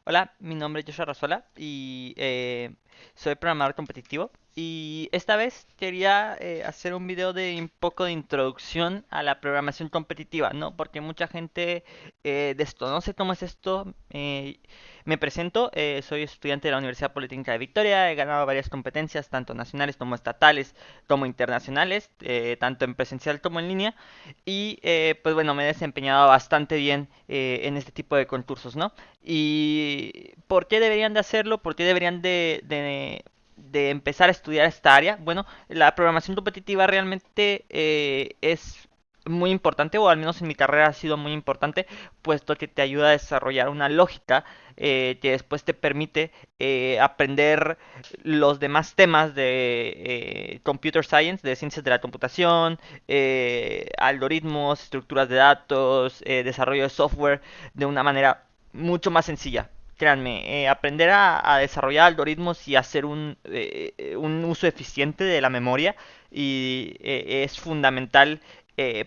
Hola, mi nombre es Joshua Razola y soy programador competitivo. Y esta vez quería hacer un video de un poco de introducción a la programación competitiva, ¿no? Porque mucha gente desconoce cómo es esto. Me presento, soy estudiante de la Universidad Politécnica de Victoria, he ganado varias competencias, tanto nacionales como estatales, como internacionales, tanto en presencial como en línea. Y pues bueno, me he desempeñado bastante bien en este tipo de concursos, ¿no? ¿Y por qué deberían de hacerlo? ¿Por qué deberían de empezar a estudiar esta área? Bueno, la programación competitiva realmente es muy importante, o al menos en mi carrera ha sido muy importante, puesto que te ayuda a desarrollar una lógica que después te permite aprender los demás temas de computer science, de ciencias de la computación, algoritmos, estructuras de datos, desarrollo de software de una manera mucho más sencilla. Créanme, aprender a desarrollar algoritmos y hacer un uso eficiente de la memoria es fundamental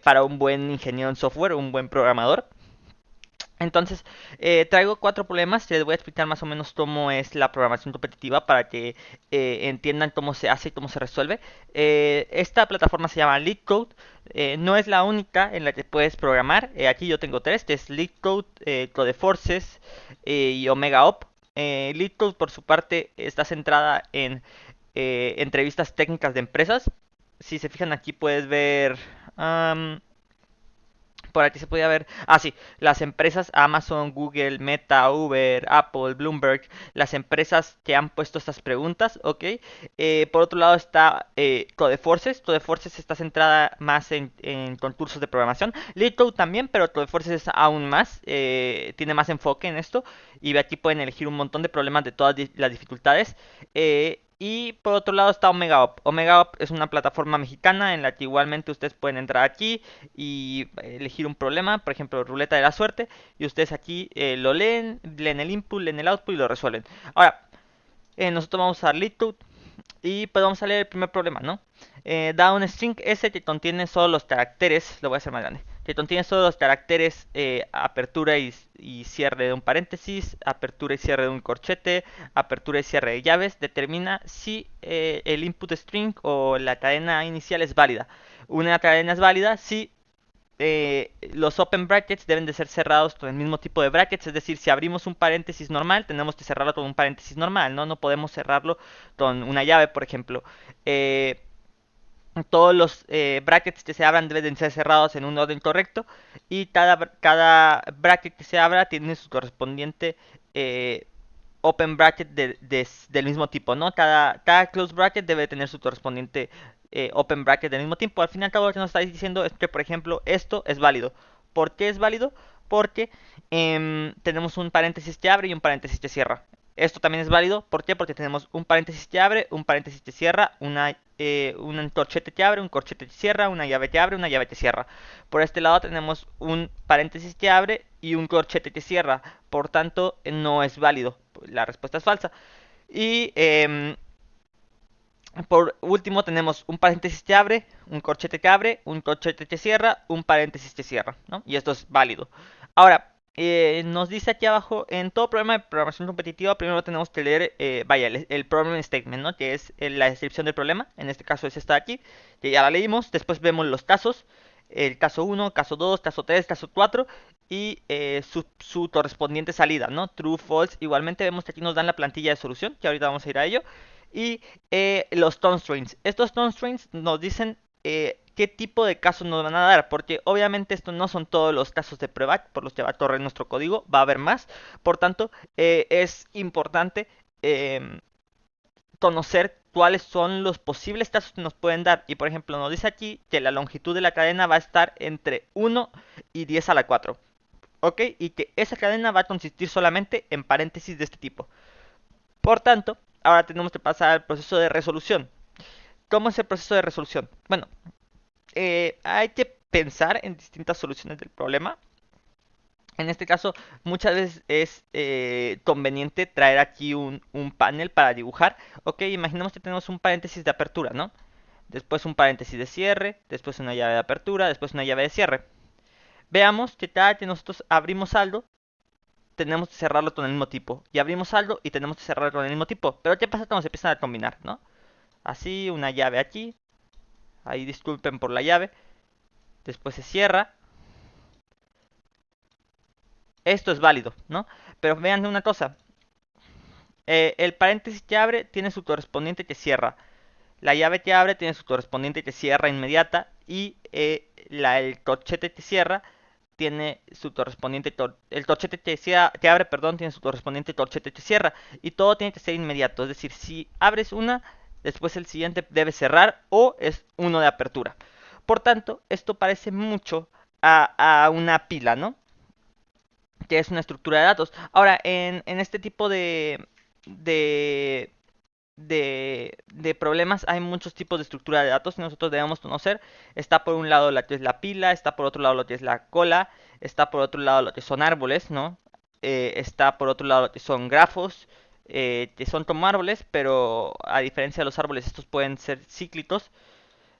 para un buen ingeniero en software, un buen programador. Entonces, traigo cuatro problemas. Les voy a explicar más o menos cómo es la programación competitiva para que entiendan cómo se hace y cómo se resuelve. Esta plataforma se llama LeetCode. No es la única en la que puedes programar. Aquí yo tengo tres, que es LeetCode, Codeforces y OmegaOp. LeetCode, por su parte, está centrada en entrevistas técnicas de empresas. Si se fijan aquí puedes ver... por aquí se podía ver, sí, las empresas Amazon, Google, Meta, Uber, Apple, Bloomberg, las empresas que han puesto estas preguntas, ¿ok? Por otro lado está Codeforces. Codeforces está centrada más en concursos de programación. LeetCode también, pero Codeforces es aún más, tiene más enfoque en esto. Y aquí pueden elegir un montón de problemas de todas las dificultades. Y por otro lado está OmegaOp. OmegaOp es una plataforma mexicana en la que igualmente ustedes pueden entrar aquí y elegir un problema, por ejemplo, ruleta de la suerte, y ustedes aquí lo leen, leen el input, leen el output y lo resuelven. Ahora, nosotros vamos a dar LeetCode y pues vamos a leer el primer problema, ¿no? Da un string S que contiene solo los caracteres, lo voy a hacer más grande, que contiene solo los caracteres apertura y cierre de un paréntesis, apertura y cierre de un corchete, apertura y cierre de llaves. Determina si el input string o la cadena inicial es válida. Una cadena es válida si los open brackets deben de ser cerrados con el mismo tipo de brackets, es decir, si abrimos un paréntesis normal, tenemos que cerrarlo con un paréntesis normal, ¿no? No podemos cerrarlo con una llave, por ejemplo. Eh, Todos los brackets que se abran deben ser cerrados en un orden correcto y cada bracket que se abra tiene su correspondiente eh, open bracket del mismo tipo, ¿no? Cada close bracket debe tener su correspondiente open bracket del mismo tipo. Al fin y al cabo lo que nos está diciendo es que, por ejemplo, esto es válido. ¿Por qué es válido? Porque tenemos un paréntesis que abre y un paréntesis que cierra. Esto también es válido, ¿por qué? Porque tenemos un paréntesis que abre, un paréntesis que cierra, un corchete que abre, un corchete que cierra, una llave que abre, una llave que cierra. Por este lado tenemos un paréntesis que abre y un corchete que cierra, por tanto no es válido. La respuesta es falsa. Y por último tenemos un paréntesis que abre, un corchete que abre, un corchete que cierra, un paréntesis que cierra, ¿no? Y esto es válido. Ahora, nos dice aquí abajo, en todo programa de programación competitiva, primero tenemos que leer, vaya, el problem statement, ¿no? Que es la descripción del problema. En este caso es esta de aquí, que ya la leímos. Después vemos los casos, el caso uno, caso 2, caso 3, caso 4 y su correspondiente salida, ¿no? True, false. Igualmente vemos que aquí nos dan la plantilla de solución, que ahorita vamos a ir a ello. Y los constraints. Estos constraints nos dicen qué tipo de casos nos van a dar, porque obviamente estos no son todos los casos de prueba por los que va a correr nuestro código, va a haber más. Por tanto, es importante eh, conocer cuáles son los posibles casos que nos pueden dar. Y por ejemplo, nos dice aquí que la longitud de la cadena va a estar entre 1 y 10 a la 4. ¿Ok? Y que esa cadena va a consistir solamente en paréntesis de este tipo. Por tanto, ahora tenemos que pasar al proceso de resolución. ¿Cómo es el proceso de resolución? Bueno, hay que pensar en distintas soluciones del problema. En este caso, muchas veces es conveniente traer aquí un panel para dibujar. Ok, imaginemos que tenemos un paréntesis de apertura, ¿no? Después un paréntesis de cierre, después una llave de apertura, después una llave de cierre. Veamos que cada que nosotros abrimos algo, tenemos que cerrarlo con el mismo tipo. Y abrimos saldo y tenemos que cerrarlo con el mismo tipo. Pero ¿qué pasa cuando se empiezan a combinar, no? Así, una llave aquí. Ahí disculpen por la llave. Después se cierra. Esto es válido, ¿no? Pero vean una cosa. El paréntesis que abre tiene su correspondiente que cierra. La llave que abre tiene su correspondiente que cierra inmediata. Y el corchete que cierra tiene su correspondiente. El corchete que abre, perdón, tiene su correspondiente corchete que cierra. Y todo tiene que ser inmediato. Es decir, si abres una, después el siguiente debe cerrar o es uno de apertura. Por tanto, esto parece mucho a una pila, ¿no? Que es una estructura de datos. Ahora, en este tipo de, de problemas hay muchos tipos de estructura de datos que nosotros debemos conocer. Está por un lado lo que es la pila, está por otro lado lo que es la cola, está por otro lado lo que son árboles, ¿no? Está por otro lado lo que son grafos, que son como árboles, pero a diferencia de los árboles, estos pueden ser cíclicos.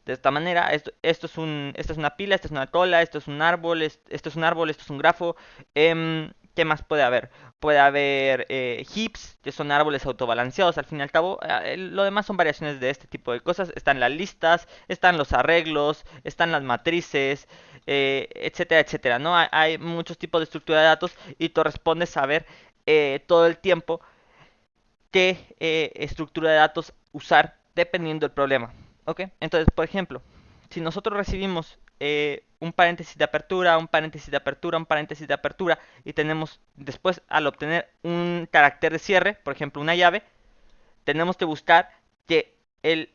De esta manera, esto es una pila, esto es una cola, esto es un árbol, esto es un árbol, esto es un grafo. ¿Qué más puede haber? Puede haber heaps, que son árboles autobalanceados, al fin y al cabo. Lo demás son variaciones de este tipo de cosas. Están las listas, están los arreglos, están las matrices, etcétera, etcétera, ¿no? Hay muchos tipos de estructura de datos y corresponde saber todo el tiempo qué estructura de datos usar dependiendo del problema. ¿Ok? Entonces, por ejemplo, si nosotros recibimos un paréntesis de apertura, un paréntesis de apertura, un paréntesis de apertura, y tenemos después, al obtener un carácter de cierre, por ejemplo, una llave, tenemos que buscar que el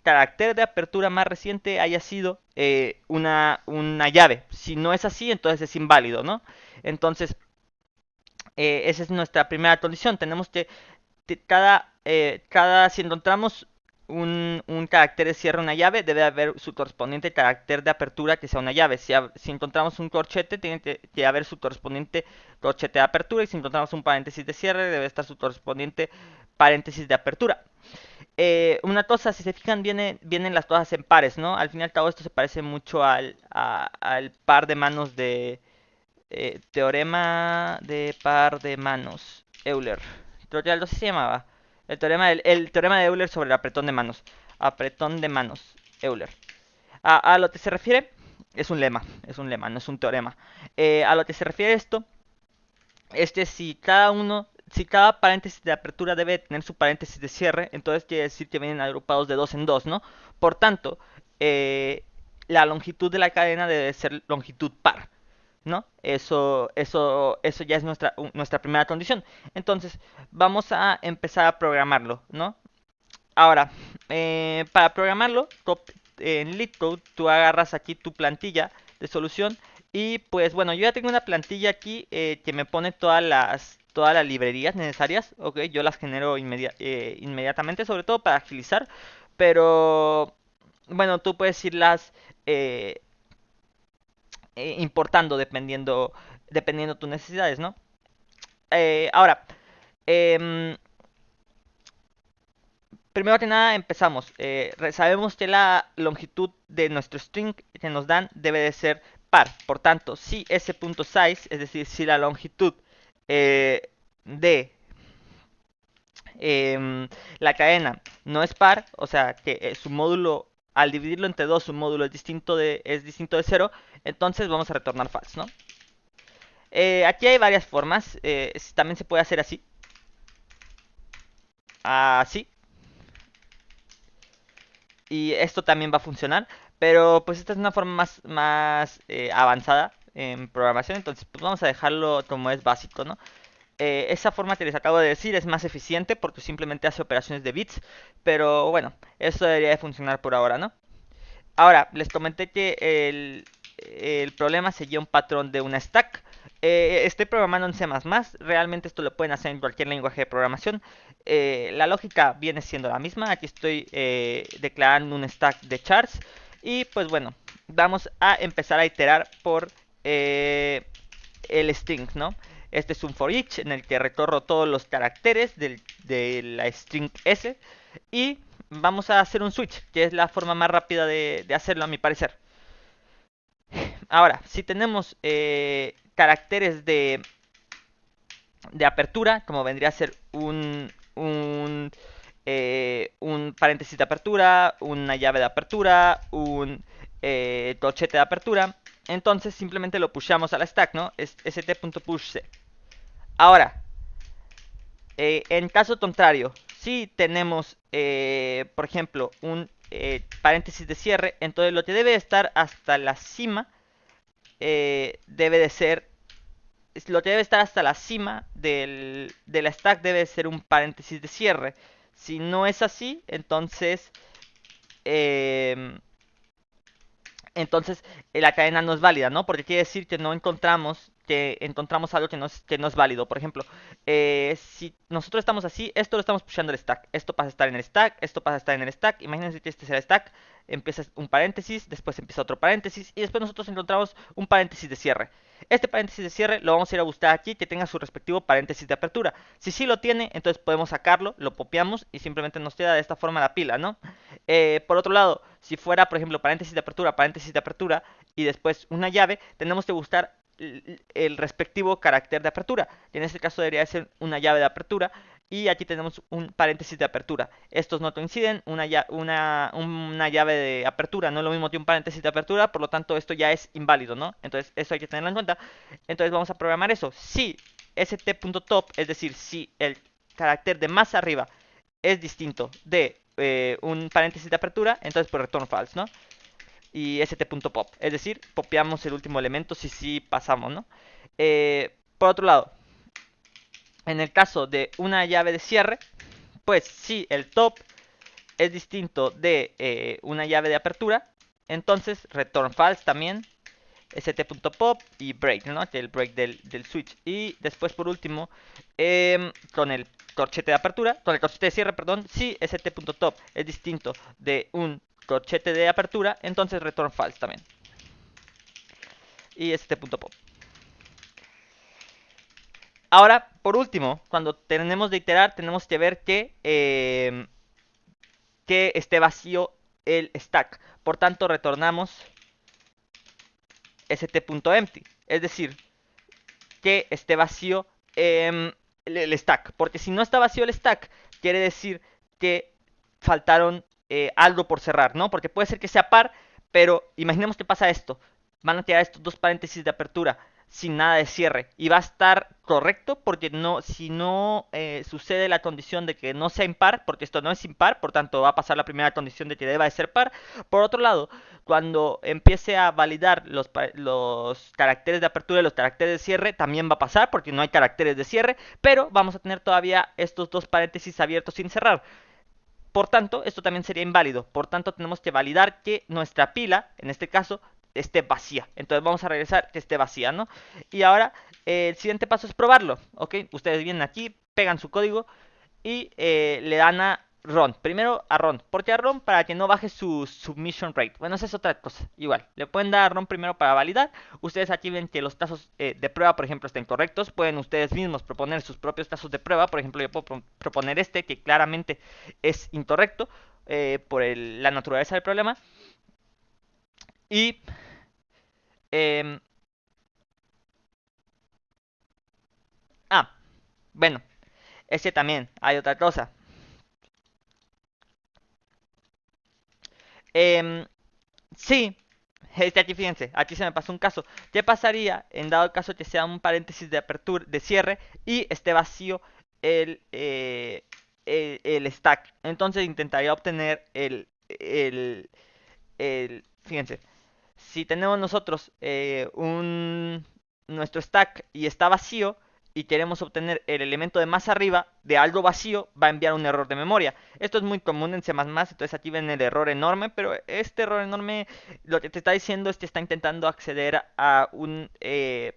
carácter de apertura más reciente haya sido una llave. Si no es así, entonces es inválido, ¿no? Entonces, esa es nuestra primera condición. Tenemos que si encontramos un carácter de cierre, una llave, debe haber su correspondiente carácter de apertura que sea una llave. Si encontramos un corchete, tiene que haber su correspondiente corchete de apertura. Y si encontramos un paréntesis de cierre, debe estar su correspondiente paréntesis de apertura. Una cosa, si se fijan, vienen las cosas en pares, ¿no? Al fin y al cabo, esto se parece mucho al par de manos de teorema de par de manos. Euler. Creo que algo así se llamaba. El teorema de Euler sobre el apretón de manos. Apretón de manos. Euler. A lo que se refiere, es un lema, no es un teorema. A lo que se refiere esto, es que si cada paréntesis de apertura debe tener su paréntesis de cierre, entonces quiere decir que vienen agrupados de dos en dos, ¿no? Por tanto, la longitud de la cadena debe ser longitud par. ¿No? Eso ya es nuestra primera condición. Entonces, vamos a empezar a programarlo, ¿no? Ahora, para programarlo, en LeetCode tú agarras aquí tu plantilla de solución y pues bueno, yo ya tengo una plantilla aquí que me pone todas las librerías necesarias, ok, yo las genero inmediatamente, sobre todo para agilizar, pero bueno, tú puedes irlas eh, importando dependiendo tus necesidades, ¿no? Ahora, em, primero que nada empezamos. Sabemos que la longitud de nuestro string que nos dan debe de ser par. Por tanto, si s.size, es decir, si la longitud de la cadena no es par, o sea que su módulo, al dividirlo entre dos, su módulo es distinto de cero, entonces vamos a retornar false, ¿no? Aquí hay varias formas. También se puede hacer así. Así. Y esto también va a funcionar. Pero pues esta es una forma más avanzada en programación. Entonces pues vamos a dejarlo como es básico, ¿no? Esa forma que les acabo de decir es más eficiente porque simplemente hace operaciones de bits. Pero bueno, eso debería de funcionar por ahora, ¿no? Ahora, les comenté que el problema seguía un patrón de una stack. Estoy programando en C++, realmente esto lo pueden hacer en cualquier lenguaje de programación. La lógica viene siendo la misma, aquí estoy declarando un stack de chars. Y pues bueno, vamos a empezar a iterar por el string, ¿no? Este es un for each en el que recorro todos los caracteres de la string S. Y vamos a hacer un switch, que es la forma más rápida de hacerlo a mi parecer. Ahora, si tenemos caracteres de apertura, como vendría a ser un paréntesis de apertura, una llave de apertura, un corchete de apertura. Entonces simplemente lo pushamos a la stack, ¿no? Es st.pushC. Ahora, en caso contrario, si tenemos, por ejemplo, un paréntesis de cierre, entonces lo que debe estar hasta la cima debe de ser lo que debe estar hasta la cima de la stack debe ser un paréntesis de cierre. Si no es así, eh, entonces la cadena no es válida, ¿no? Porque quiere decir que encontramos algo que no es válido. Por ejemplo, si nosotros estamos así, esto lo estamos pushando el stack. Esto pasa a estar en el stack, esto pasa a estar en el stack. Imagínense que este es el stack, empieza un paréntesis, después empieza otro paréntesis y después nosotros encontramos un paréntesis de cierre. Este paréntesis de cierre lo vamos a ir a buscar aquí que tenga su respectivo paréntesis de apertura. Si sí lo tiene, entonces podemos sacarlo, lo copiamos y simplemente nos queda de esta forma la pila, ¿no? Por otro lado, si fuera, por ejemplo, paréntesis de apertura y después una llave, tenemos que buscar el respectivo carácter de apertura. Y en este caso debería ser una llave de apertura. Y aquí tenemos un paréntesis de apertura. Estos no coinciden. Una llave de apertura no es lo mismo que un paréntesis de apertura. Por lo tanto, esto ya es inválido, ¿no? Entonces, eso hay que tenerlo en cuenta. Entonces, vamos a programar eso. Si st.top, es decir, si el carácter de más arriba es distinto de un paréntesis de apertura, entonces pues return false, ¿no? Y st.pop, es decir, popeamos el último elemento si sí pasamos, ¿no? Por otro lado, en el caso de una llave de cierre, pues si el top es distinto de una llave de apertura, entonces return false también, st.pop y break, ¿no? El break del switch. Y después, por último, con el corchete de apertura, con el corchete de cierre, perdón, si st.top es distinto de un corchete de apertura, entonces return false también. Y st.pop. Ahora, por último, cuando tenemos de iterar, tenemos que ver que esté vacío el stack. Por tanto, retornamos st.empty. Es decir, que esté vacío el stack. Porque si no está vacío el stack, quiere decir que faltaron algo por cerrar, ¿no? Porque puede ser que sea par, pero imaginemos que pasa esto. Van a quedar estos dos paréntesis de apertura sin nada de cierre. Y va a estar correcto porque no, si no sucede la condición de que no sea impar, porque esto no es impar, por tanto va a pasar la primera condición de que deba de ser par. Por otro lado, cuando empiece a validar los caracteres de apertura y los caracteres de cierre, también va a pasar porque no hay caracteres de cierre, pero vamos a tener todavía estos dos paréntesis abiertos sin cerrar. Por tanto, esto también sería inválido. Por tanto, tenemos que validar que nuestra pila, en este caso, esté vacía. Entonces vamos a regresar que esté vacía, ¿no? Y ahora el siguiente paso es probarlo, ¿ok? Ustedes vienen aquí, pegan su código y le dan a run. Primero a run. ¿Por qué a run? Para que no baje su submission rate. Bueno, esa es otra cosa. Igual, le pueden dar a run primero para validar. Ustedes aquí ven que los tazos de prueba, por ejemplo, estén correctos. Pueden ustedes mismos proponer sus propios tazos de prueba. Por ejemplo, yo puedo proponer este que claramente es incorrecto por la naturaleza del problema. Y eh, bueno, ese también hay otra cosa. Eh, sí, aquí fíjense, aquí se me pasó un caso. ¿Qué pasaría en dado caso que sea un paréntesis de apertura, de cierre y esté vacío el, eh, el stack? Entonces intentaría obtener fíjense, si tenemos nosotros nuestro stack y está vacío y queremos obtener el elemento de más arriba de algo vacío, va a enviar un error de memoria. Esto es muy común en C++, entonces aquí ven el error enorme, pero este error enorme lo que te está diciendo es que está intentando acceder a un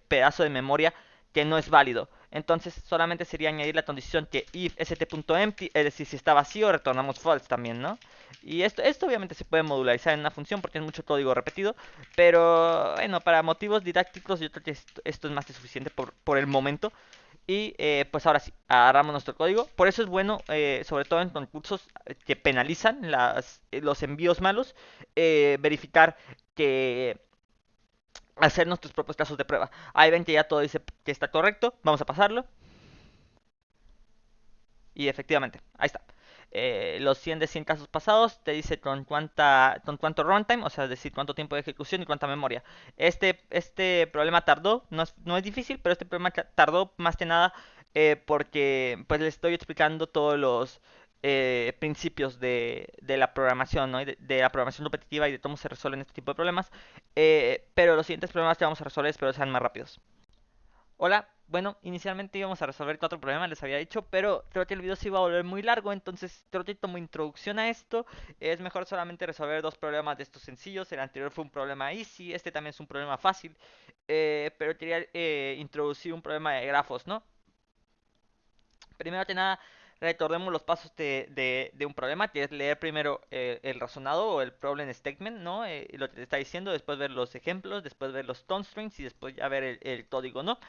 pedazo de memoria que no es válido. Entonces solamente sería añadir la condición que if st.empty, es decir, si está vacío, retornamos false también, ¿no? Y esto obviamente se puede modularizar en una función porque es mucho código repetido, pero bueno, para motivos didácticos yo creo que esto es más que suficiente por el momento. Y pues ahora sí, agarramos nuestro código. Por eso es bueno, sobre todo en concursos que penalizan los envíos malos, verificar que hacer nuestros propios casos de prueba. Ahí ven que ya todo dice que está correcto. Vamos a pasarlo. Y efectivamente, ahí está. Los 100 de 100 casos pasados te dice con cuánto runtime, o sea, es decir, cuánto tiempo de ejecución y cuánta memoria. Este problema tardó, no es difícil, pero este problema tardó más que nada porque pues les estoy explicando todos los principios de la programación, ¿no? De la programación repetitiva y de cómo se resuelven este tipo de problemas. Pero los siguientes problemas que vamos a resolver espero sean más rápidos. Hola, bueno, inicialmente íbamos a resolver 4 problemas, les había dicho, pero creo que el video se iba a volver muy largo, entonces creo que como introducción a esto es mejor solamente resolver 2 problemas de estos sencillos. El anterior fue un problema easy, este también es un problema fácil, pero quería introducir un problema de grafos, ¿no? Primero que nada, recordemos los pasos de un problema, que es leer primero el razonado o el problem statement, ¿no? Lo que te está diciendo, después ver los ejemplos, después ver los constraints y después ya ver el código, ¿no?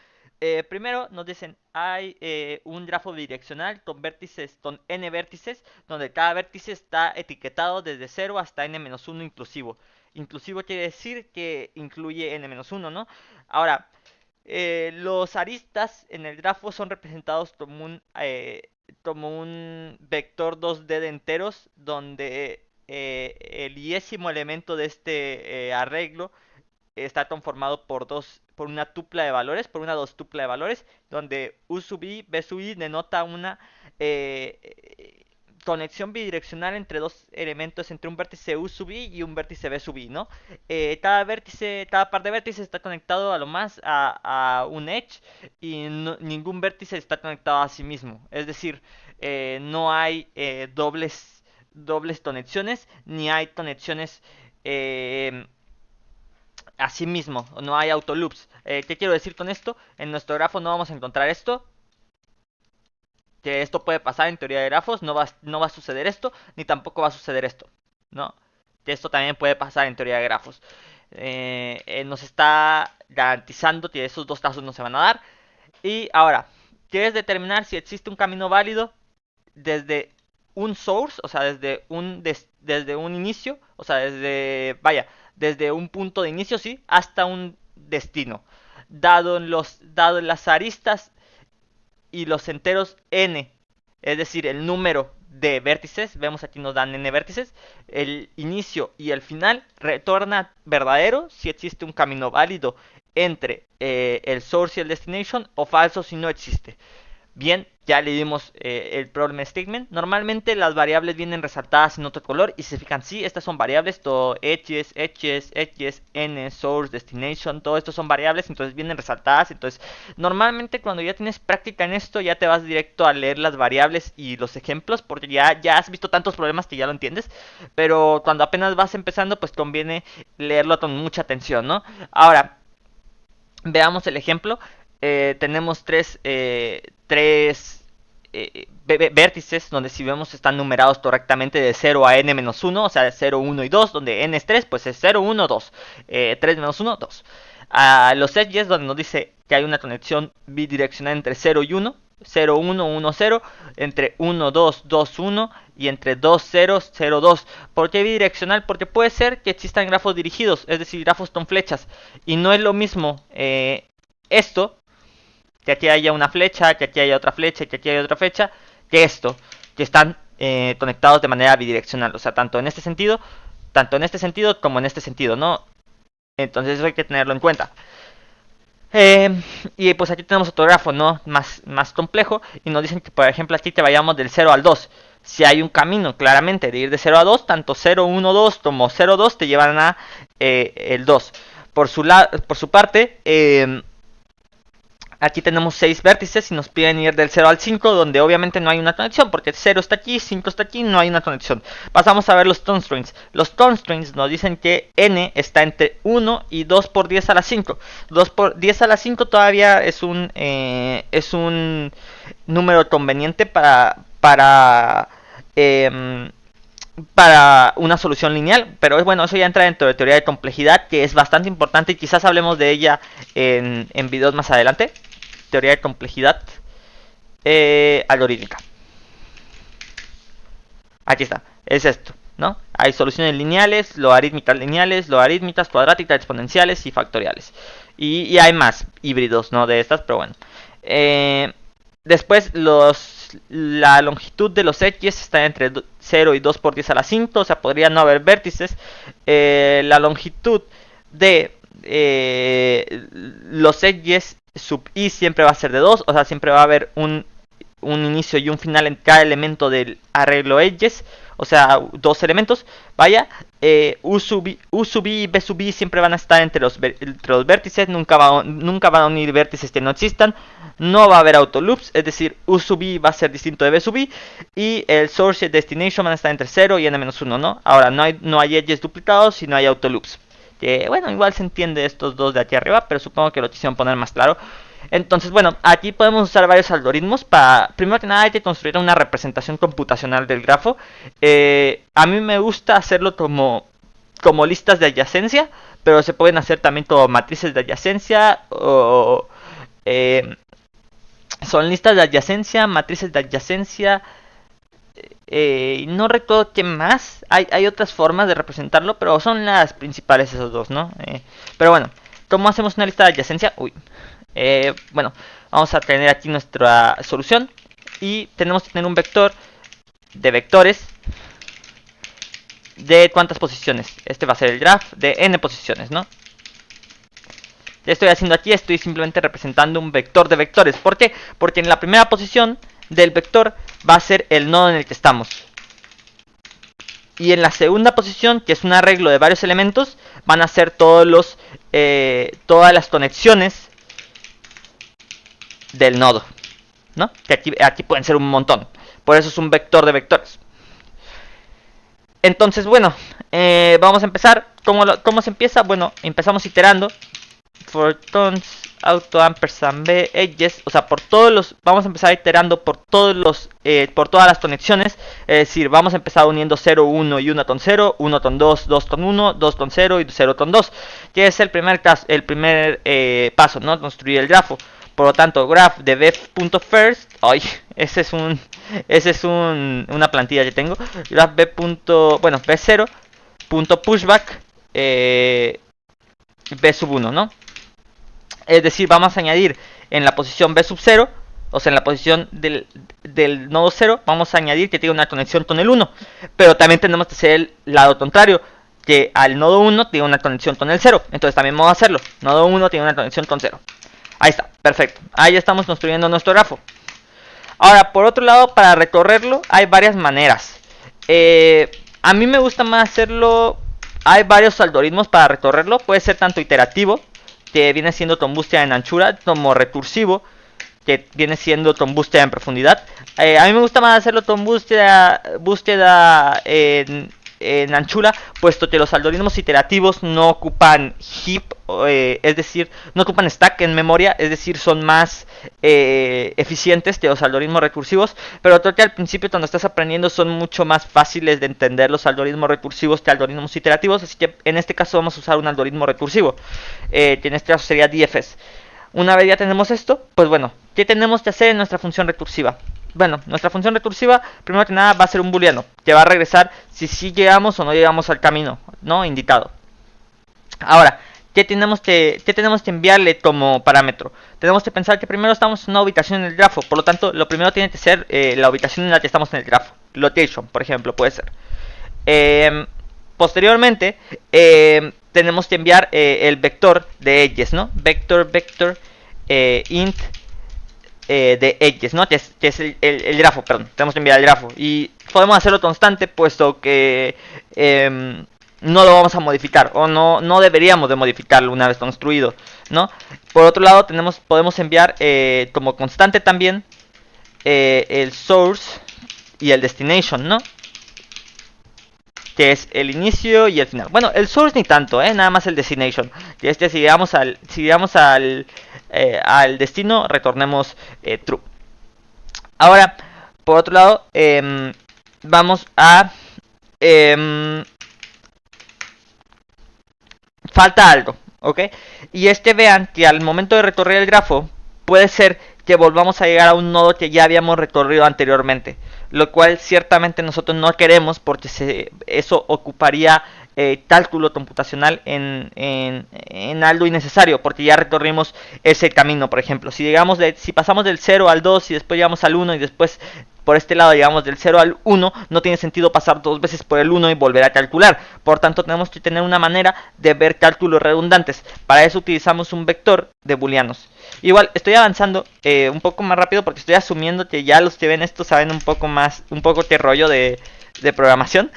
Primero nos dicen, hay un grafo bidireccional con vértices, con n vértices, donde cada vértice está etiquetado desde 0 hasta n-1 inclusivo. Inclusivo quiere decir que incluye n-1, ¿no? Ahora, los aristas en el grafo son representados como un vector 2D de enteros, donde el yésimo elemento de este arreglo está conformado por una tupla de valores, por una dos tupla de valores, donde U sub i, B sub i denota una eh, conexión bidireccional entre dos elementos, entre un vértice U sub i y un vértice B sub i, ¿no? Cada par de vértices está conectado a lo más a un edge y ningún vértice está conectado a sí mismo. Es decir, no hay dobles conexiones, ni hay conexiones a sí mismo, no hay autoloops. ¿Qué quiero decir con esto? En nuestro grafo no vamos a encontrar esto, que esto puede pasar en teoría de grafos, no va a suceder esto, ni tampoco va a suceder esto, ¿no? Que esto también puede pasar en teoría de grafos. Nos está garantizando que esos dos casos no se van a dar. Y ahora, quieres determinar si existe un camino válido desde un source, o sea, desde un inicio, o sea, desde un punto de inicio, sí, hasta un destino. Dado las aristas y los enteros n, es decir, el número de vértices, vemos aquí nos dan n vértices, el inicio y el final retorna verdadero si existe un camino válido entre el source y el destination, o falso si no existe. Bien, ya le dimos el problem statement. Normalmente las variables vienen resaltadas en otro color y si se fijan, sí, estas son variables, todo edges, n, source, destination, todo esto son variables, entonces vienen resaltadas. Entonces, normalmente cuando ya tienes práctica en esto, ya te vas directo a leer las variables y los ejemplos, porque ya has visto tantos problemas que ya lo entiendes. Pero cuando apenas vas empezando, pues conviene leerlo con mucha atención, ¿no? Ahora, veamos el ejemplo. Tenemos tres vértices donde, si vemos, están numerados correctamente de 0 a n-1, o sea, de 0, 1 y 2, donde n es 3, pues es 0, 1, 2, 3 menos 1, 2. Los edges, donde nos dice que hay una conexión bidireccional entre 0 y 1, 0, 1, 1, 0, entre 1, 2, 2, 1 y entre 2, 0, 0, 2. ¿Por qué bidireccional? Porque puede ser que existan grafos dirigidos, es decir, grafos con flechas, y no es lo mismo esto, que aquí haya una flecha, que aquí haya otra flecha, que aquí haya otra flecha, que esto, que están conectados de manera bidireccional, o sea, tanto en este sentido como en este sentido, ¿no? Entonces eso hay que tenerlo en cuenta. Y pues aquí tenemos otro grafo, ¿no? Más complejo, y nos dicen que, por ejemplo, aquí te vayamos del 0 al 2. Si hay un camino claramente de ir de 0 a 2, tanto 0, 1, 2 como 0, 2 te llevan a el 2. Por su parte, aquí tenemos 6 vértices y nos piden ir del 0 al 5, donde obviamente no hay una conexión, porque 0 está aquí, 5 está aquí, no hay una conexión. Pasamos a ver los constraints. Los constraints nos dicen que n está entre 1 y 2 por 10 a la 5. 2 por 10 a la 5 todavía es un número conveniente para una solución lineal, pero bueno, eso ya entra dentro de teoría de complejidad, que es bastante importante y quizás hablemos de ella en videos más adelante. Teoría de complejidad algorítmica. Aquí está, es esto, ¿no? Hay soluciones lineales, logarítmicas, cuadráticas, exponenciales y factoriales. Y hay más híbridos, ¿no? De estas, pero bueno. Después la longitud de los edges está entre 0 y 2 por 10 a la 5, o sea, podría no haber vértices. La longitud de los edges sub i siempre va a ser de 2, o sea, siempre va a haber un inicio y un final en cada elemento del arreglo edges, o sea, dos elementos. Vaya, u sub i y b sub i siempre van a estar entre los vértices, nunca van a unir vértices que no existan. No va a haber autoloops, es decir, u sub i va a ser distinto de b sub i, y el source y el destination van a estar entre 0 y n-1, ¿no? Ahora, no hay edges duplicados y no hay autoloops. Bueno, igual se entiende estos dos de aquí arriba, pero supongo que lo quisieron poner más claro. Entonces, bueno, aquí podemos usar varios algoritmos para, primero que nada, hay que construir una representación computacional del grafo. A mí me gusta hacerlo como listas de adyacencia, pero se pueden hacer también como matrices de adyacencia o son listas de adyacencia, matrices de adyacencia. No recuerdo qué más. Hay otras formas de representarlo, pero son las principales esos dos, ¿no? Pero bueno, ¿cómo hacemos una lista de adyacencia? Bueno, vamos a tener aquí nuestra solución y tenemos que tener un vector de vectores de cuántas posiciones. Este va a ser el graph de n posiciones, ¿no? ¿Qué estoy haciendo aquí? Estoy simplemente representando un vector de vectores. ¿Por qué? Porque en la primera posición del vector va a ser el nodo en el que estamos. Y en la segunda posición, que es un arreglo de varios elementos, van a ser todas las conexiones del nodo, ¿no? Que aquí pueden ser un montón. Por eso es un vector de vectores. Entonces, bueno, vamos a empezar. ¿Cómo se empieza? Bueno, empezamos iterando. For tons auto ampersand b edges, o sea, vamos a empezar iterando por todas las conexiones. Es decir, vamos a empezar uniendo 0, 1 y 1 con 0, 1 con 2, 2 con 1, 2 con 0 y 0 con 2, que es el primer paso, ¿no? Construir el grafo. Por lo tanto, graph de b.first, ese es una plantilla que tengo. Graph b0.pushback b sub 1, ¿no? Es decir, vamos a añadir en la posición b sub 0, o sea, en la posición del nodo 0, vamos a añadir que tiene una conexión con el 1. Pero también tenemos que hacer el lado contrario, que al nodo 1 tiene una conexión con el 0. Entonces también vamos a hacerlo. Nodo 1 tiene una conexión con 0. Ahí está, perfecto. Ahí estamos construyendo nuestro grafo. Ahora, por otro lado, para recorrerlo hay varias maneras. A mí me gusta más hacerlo. Hay varios algoritmos para recorrerlo. Puede ser tanto iterativo, que viene siendo con búsqueda en anchura, como recursivo, que viene siendo con búsqueda en profundidad. A mí me gusta más hacerlo con búsqueda en anchura, puesto que los algoritmos iterativos no ocupan heap, es decir, no ocupan stack en memoria, es decir, son más eficientes que los algoritmos recursivos. Pero creo que al principio, cuando estás aprendiendo, son mucho más fáciles de entender los algoritmos recursivos que algoritmos iterativos, así que en este caso vamos a usar un algoritmo recursivo, que en este caso sería DFS. Una vez ya tenemos esto, pues bueno, ¿qué tenemos que hacer en nuestra función recursiva? Bueno, nuestra función recursiva, primero que nada, va a ser un booleano, que va a regresar si sí llegamos o no llegamos al camino, ¿no? Indicado. Ahora, ¿qué tenemos que enviarle como parámetro? Tenemos que pensar que primero estamos en una ubicación en el grafo, por lo tanto, lo primero tiene que ser la ubicación en la que estamos en el grafo. Location, por ejemplo, puede ser. Posteriormente, tenemos que enviar el vector de edges, ¿no? Vector int de edges, ¿no? Que es el grafo, perdón. Tenemos que enviar el grafo. Y podemos hacerlo constante, puesto que no lo vamos a modificar, o no deberíamos de modificarlo una vez construido, ¿no? Por otro lado, podemos enviar como constante también el source y el destination, ¿no? Que es el inicio y el final. Bueno, el source ni tanto, nada más el destination. Que si llegamos al destino, retornemos true. Ahora, por otro lado, vamos a... falta algo, ¿ok? Y vean que al momento de recorrer el grafo, puede ser que volvamos a llegar a un nodo que ya habíamos recorrido anteriormente, lo cual ciertamente nosotros no queremos, porque eso ocuparía cálculo computacional en algo innecesario, porque ya recorrimos ese camino. Por ejemplo, si pasamos del 0 al 2 y después llegamos al 1 y después por este lado llegamos del 0 al 1, no tiene sentido pasar dos veces por el 1 y volver a calcular. Por tanto, tenemos que tener una manera de ver cálculos redundantes. Para eso utilizamos un vector de booleanos. Igual estoy avanzando un poco más rápido porque estoy asumiendo que ya los que ven esto saben un poco qué rollo de programación.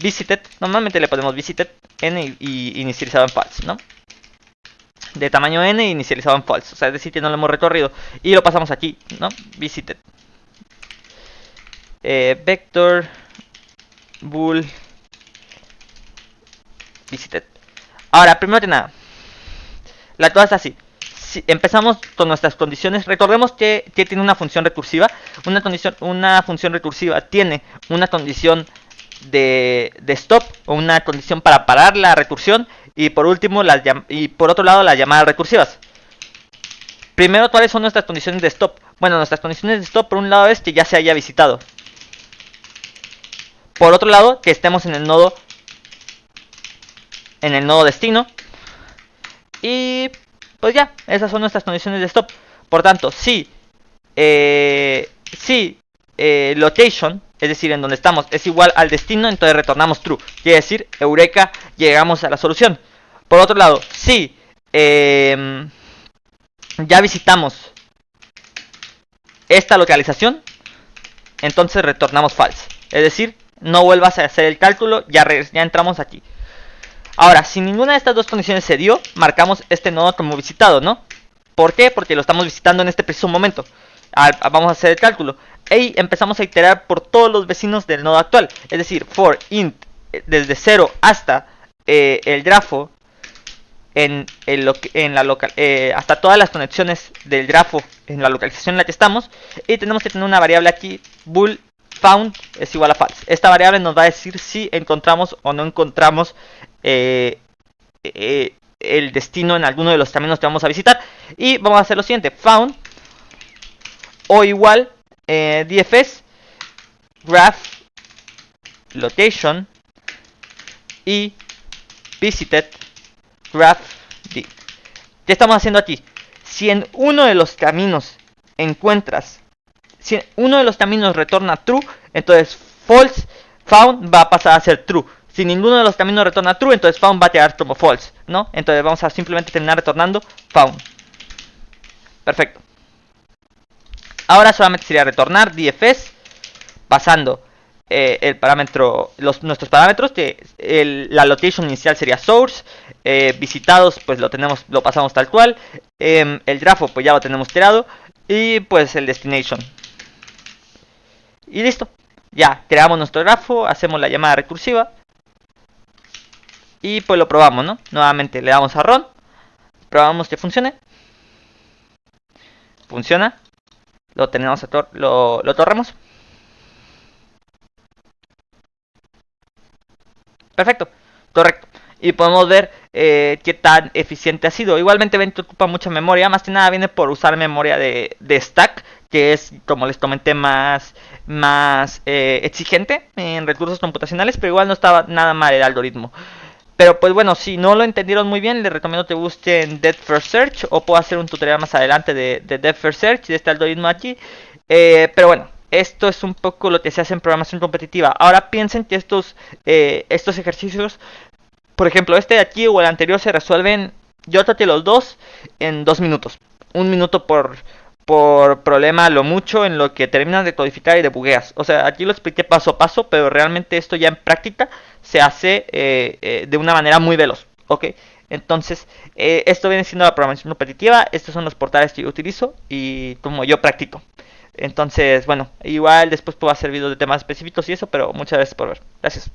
Visited, normalmente le ponemos visited n y inicializado en false, ¿no? De tamaño n inicializado en false, o sea, es decir que no lo hemos recorrido y lo pasamos aquí, ¿no? Visited vector bool visited. Ahora, primero que nada, la cosa está así. Si empezamos con nuestras condiciones. Recordemos que tiene una función recursiva. Una función recursiva tiene una condición de stop o una condición para parar la recursión. Y por último, por otro lado, las llamadas recursivas. Primero, ¿cuáles son nuestras condiciones de stop? Bueno, nuestras condiciones de stop por un lado es que ya se haya visitado. Por otro lado, que estemos en el nodo destino. Y pues ya, esas son nuestras condiciones de stop. Por tanto, si location, es decir, en donde estamos, es igual al destino, entonces retornamos true. Quiere decir, eureka, llegamos a la solución. Por otro lado, si ya visitamos esta localización, entonces retornamos false. Es decir, no vuelvas a hacer el cálculo, ya entramos aquí. Ahora, si ninguna de estas dos condiciones se dio, marcamos este nodo como visitado, ¿no? ¿Por qué? Porque lo estamos visitando en este preciso momento. Vamos a hacer el cálculo. Y empezamos a iterar por todos los vecinos del nodo actual. Es decir, for int desde 0 hasta el grafo hasta todas las conexiones del grafo en la localización en la que estamos. Y tenemos que tener una variable aquí, bool found es igual a false. Esta variable nos va a decir si encontramos o no encontramos el destino en alguno de los caminos que vamos a visitar. Y vamos a hacer lo siguiente, found o igual dfs graph location y visited graph d. ¿Qué estamos haciendo aquí? Si en uno de los caminos si uno de los caminos retorna true, entonces false found va a pasar a ser true. Si ninguno de los caminos retorna true, entonces found va a quedar como false, ¿no? Entonces vamos a simplemente terminar retornando found. Perfecto. Ahora solamente sería retornar dfs pasando el parámetro, nuestros parámetros, que la location inicial sería source, visitados pues lo pasamos tal cual, el grafo pues ya lo tenemos iterado y pues el destination. Y listo, ya creamos nuestro grafo, hacemos la llamada recursiva y pues lo probamos, ¿no? Nuevamente le damos a run, probamos que funcione. Funciona, lo torremos. Perfecto, correcto. Y podemos ver qué tan eficiente ha sido. Igualmente ven que ocupa mucha memoria. Más que nada viene por usar memoria de stack, que es, como les comenté, más exigente en recursos computacionales. Pero igual no estaba nada mal el algoritmo. Pero pues bueno, si no lo entendieron muy bien, les recomiendo que busquen Depth First Search. O puedo hacer un tutorial más adelante de Depth First Search, de este algoritmo aquí. Pero bueno, esto es un poco lo que se hace en programación competitiva. Ahora piensen que estos ejercicios, por ejemplo este de aquí o el anterior, se resuelven, yo traté los dos en 2 minutos. 1 minuto por problema, lo mucho, en lo que terminas de codificar y de bugueas. O sea, aquí lo expliqué paso a paso, pero realmente esto ya en práctica se hace de una manera muy veloz, ¿ok? Entonces, esto viene siendo la programación competitiva. Estos son los portales que yo utilizo y como yo practico. Entonces, bueno, igual después puedo hacer videos de temas específicos y eso, pero muchas gracias por ver. Gracias.